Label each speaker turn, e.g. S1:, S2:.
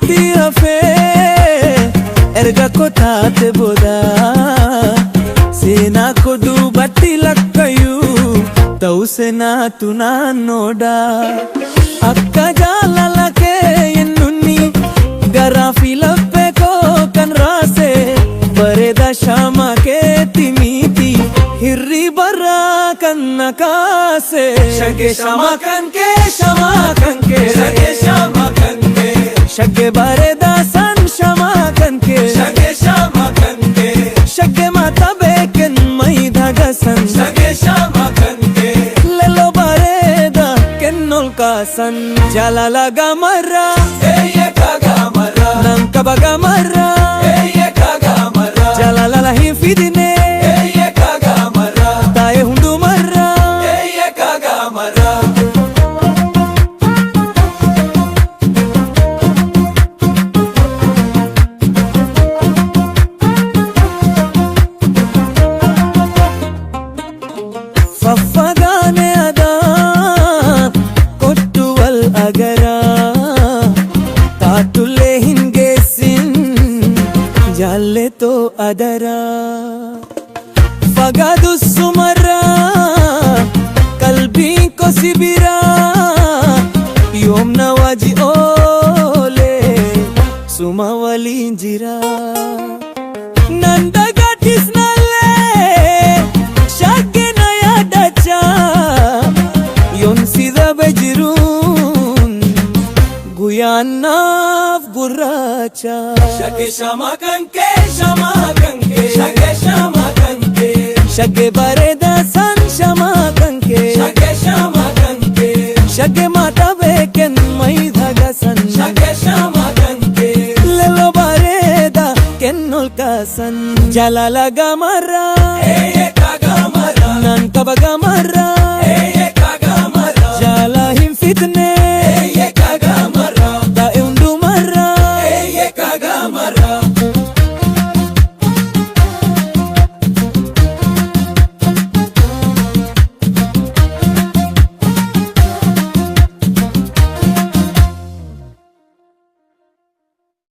S1: natti hafe erga kotaate booda seenaa koo duubatti lakkayu ta'u seenaatu naannoodha. Akka jaalala kee yennunni garaa fi laphee koo kan raase bareeda shaama keetti miti hirribarra kan nakaase. Shaggee shaama kan kee shaama kan kee shaggee shaama kan kee shaggee bareeda san shaama kan kee shaggee shaama kan kee shaggee mata beeken maayidhaga san shaggee shaama kan kee lelo bareeda kennol kaasan jaalala gamarra eeyeka gamarra nankaba gamarra eeyeka gamarra jaalala hin fidine eeyeka gamarra taa'e hundumarra eeyeka gamarra. Faffagaane adaa kottu wal agaraa taatullee hin geessin jaalletoo adaraa. Fagaatu sumarraa qalbiin koo si biraa yoomna waji oolee suma waliin jiraa. Nan dagatisnallee shaggee na yaadachaa yoon si dhabe jiruun guyyaanaaf gurraacha. Shaggee shaama kan kee shaama kan kee shaggee shaama kan kee shaggee bareeda san shaama kan kee shaggee shaama kan kee shaggee mata beeken maayidhaga san shaggee shaama kan kee lelo bareeda kennol kaasan jaalala gamarra eeyeka gamarra nankaba gamarra